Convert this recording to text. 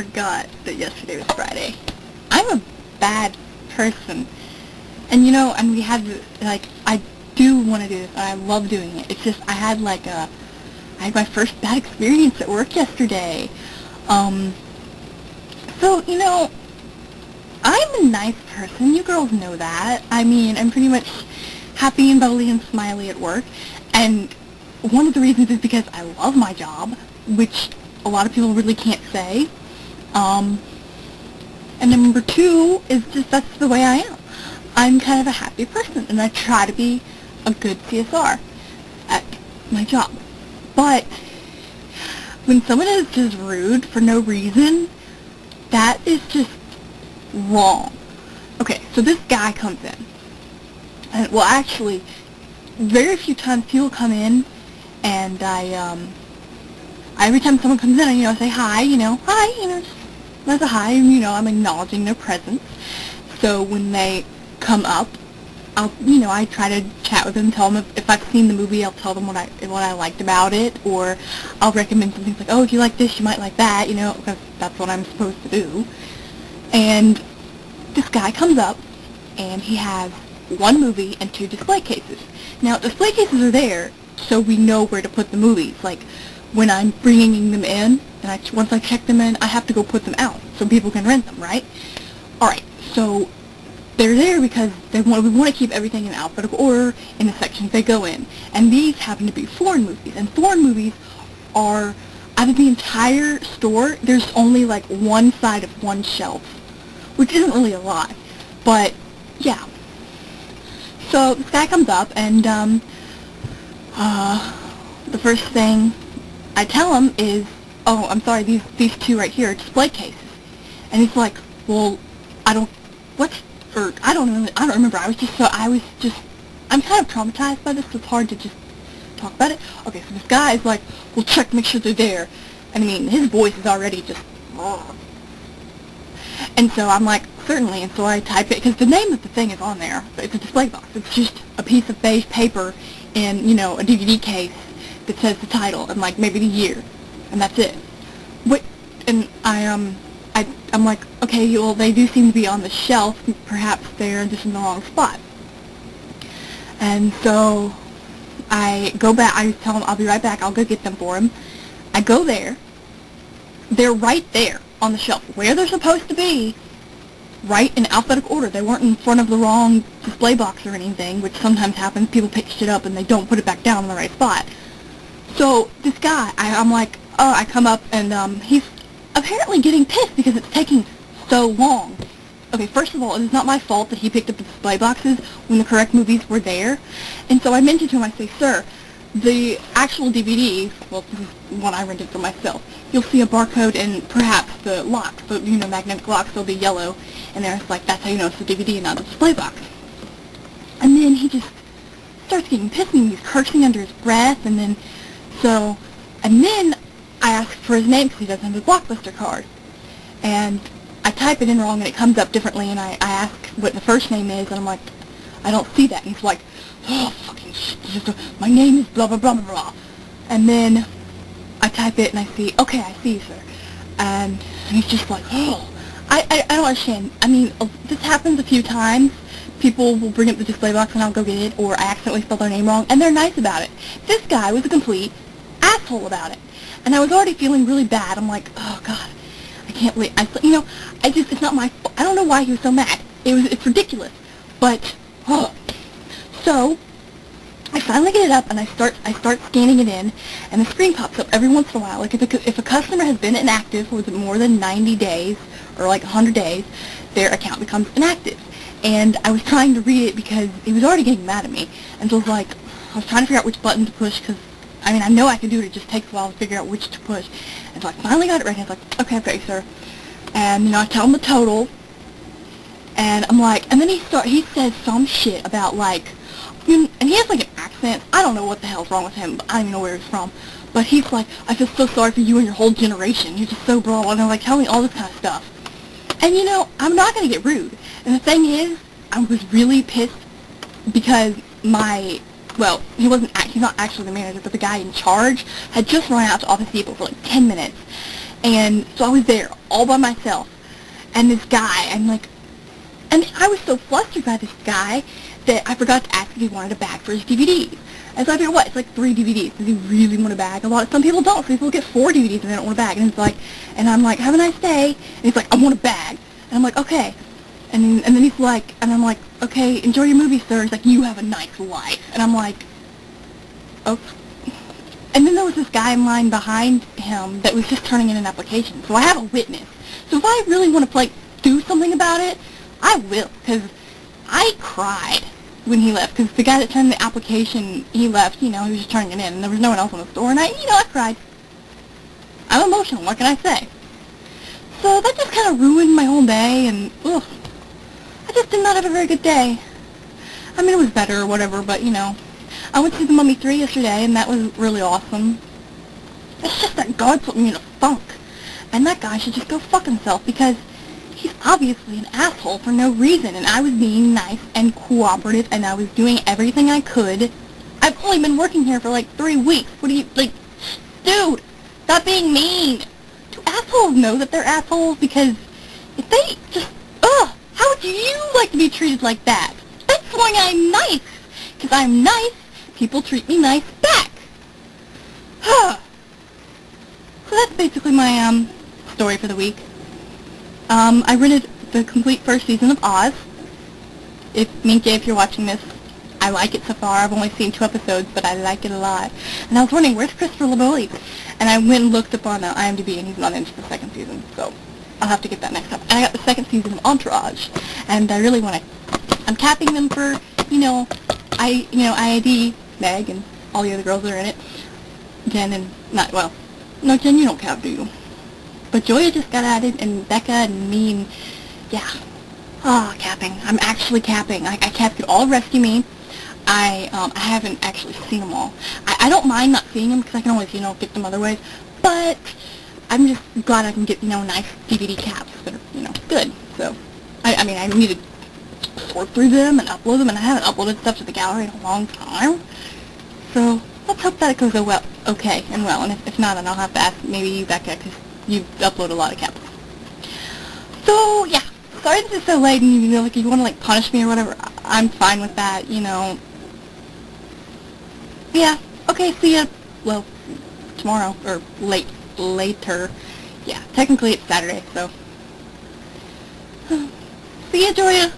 forgot that yesterday was Friday. I'm a bad person. And you know, and we had, like, I do want to do this, and I love doing it. It's just, I had my first bad experience at work yesterday. So, you know, I'm a nice person. You girls know that. I mean, I'm pretty much happy and bubbly and smiley at work. And one of the reasons is because I love my job, which a lot of people really can't say. And number two is just that's the way I am. I'm kind of a happy person, and I try to be a good CSR at my job. But when someone is just rude for no reason, that is just wrong. Okay, so this guy comes in. And, well, actually, very few times people come in, and every time someone comes in, I say hi, just as a hi, and, I'm acknowledging their presence. So when they come up, I try to chat with them, tell them if I've seen the movie, I'll tell them what I liked about it, or I'll recommend some things like, oh, if you like this, you might like that, because that's what I'm supposed to do. And this guy comes up, and he has one movie and 2 display cases. Now, display cases are there so we know where to put the movies. Like, when I'm bringing them in, and once I check them in, I have to go put them out so people can rent them, right? Alright, so they're there because we want to keep everything in alphabetical order in the sections they go in. And these happen to be foreign movies. And foreign movies are, out of the entire store, there's only like one side of one shelf, which isn't really a lot. But, yeah. So this guy comes up, and the first thing I tell him is, oh, I'm sorry, these 2 right here are display cases. And he's like, well, I don't remember. I'm kind of traumatized by this, so it's hard to just talk about it. Okay, so this guy is like, well, make sure they're there. And I mean, his voice is already just, oh. And so I'm like, certainly, and so I type it, because the name of the thing is on there. It's a display box. It's just a piece of beige paper in, a DVD case that says the title and, like, maybe the year, and that's it. And I'm like, okay, well, they do seem to be on the shelf. Perhaps they're just in the wrong spot. And so I go back. I tell him I'll be right back. I'll go get them for him. I go there. They're right there on the shelf where they're supposed to be, right in alphabetical order. They weren't in front of the wrong display box or anything, which sometimes happens. People pick shit up and they don't put it back down in the right spot. So this guy, I'm like, oh, I come up, and he's apparently getting pissed because it's taking so long. Okay, first of all, it is not my fault that he picked up the display boxes when the correct movies were there. And so I mentioned to him, I say, sir, the actual DVD, well, this is one I rented for myself, you'll see a barcode and perhaps the locks, the magnetic locks, they'll be yellow. And there's like, that's how you know it's the DVD and not the display box. And then he just starts getting pissed and he's cursing under his breath, and then I ask for his name because he doesn't have his Blockbuster card. And I type it in wrong and it comes up differently, and I ask what the first name is, and I'm like, I don't see that. And he's like, oh, fucking shit, my name is blah, blah, blah, blah, blah. And then I type it and I see, okay, I see you, sir. And he's just like, oh, I don't understand. I mean, this happens a few times. People will bring up the display box and I'll go get it, or I accidentally spell their name wrong, and they're nice about it. This guy was a complete asshole about it. And I was already feeling really bad. I'm like, oh, God, I can't wait. It's not my fault. I don't know why he was so mad. It's ridiculous. But, oh. So, I finally get it up, and I start scanning it in, and the screen pops up every once in a while. Like, if a customer has been inactive for more than 90 days, or like 100 days, their account becomes inactive. And I was trying to read it because he was already getting mad at me. And so I was trying to figure out which button to push, because I know I can do it. It just takes a while to figure out which to push. And so I finally got it right. And I was like, okay, okay, sir. And, I tell him the total. And I'm like, and then he says some shit about, like, and he has, like, an accent. I don't know what the hell's wrong with him. I don't even know where he's from. But he's like, I feel so sorry for you and your whole generation. You're just so blah. And I'm like, tell me all this kind of stuff. And, I'm not going to get rude. And the thing is, I was really pissed because he's not actually the manager, but the guy in charge had just run out to Office Depot for like 10 minutes. And so I was there all by myself. And this guy, and I was so flustered by this guy that I forgot to ask if he wanted a bag for his DVDs. And so I figured, what, it's like 3 DVDs. Does he really want a bag? Some people don't. Some people get 4 DVDs and they don't want a bag. And I'm like, have a nice day. And he's like, I want a bag. And I'm like, okay. And then he's like, and I'm like, okay, enjoy your movie, sir. He's like, you have a nice life. And I'm like, okay. And then there was this guy in line behind him that was just turning in an application. So I have a witness. So if I really want to, do something about it, I will. Because I cried when he left. Because the guy that turned the application, he left, he was just turning it in. And there was no one else in the store. And I cried. I'm emotional. What can I say? So that just kind of ruined my whole day. And, ugh. I just did not have a very good day. I mean, it was better or whatever, but, I went to see The Mummy 3 yesterday, and that was really awesome. It's just that God put me in a funk. And that guy should just go fuck himself, because he's obviously an asshole for no reason, and I was being nice and cooperative, and I was doing everything I could. I've only been working here for, 3 weeks. What do you, dude, stop being mean. Do assholes know that they're assholes? Because if they just, how would you like to be treated like that? That's why I'm nice. Because I'm nice, people treat me nice back. So that's basically my, story for the week. I rented the complete first season of Oz. Minky, if you're watching this, I like it so far. I've only seen 2 episodes, but I like it a lot. And I was wondering, where's Christopher LeBoy? And I went and looked up on IMDb, and he's not into the 2nd season, so I'll have to get that next time. And I got the 2nd season of Entourage, and I really want to. I'm capping them for, IAD, Meg, and all the other girls that are in it. Jen and no, Jen, you don't cap, do you? But Joya just got added, and Becca and me, and yeah. Capping. I'm actually capping. I capped through all Rescue Me. I haven't actually seen them all. I don't mind not seeing them because I can always, get them other ways. But I'm just glad I can get, nice DVD caps that are, good. So, I mean, I need to sort through them and upload them, and I haven't uploaded stuff to the gallery in a long time. So, let's hope that it goes okay and well. And if not, then I'll have to ask maybe you, Becca, because you upload a lot of caps. So, yeah. Sorry this is so late and if you want to punish me or whatever, I'm fine with that, Yeah, okay, see ya, well, tomorrow, or later. Yeah, technically it's Saturday, so. See ya, Joya.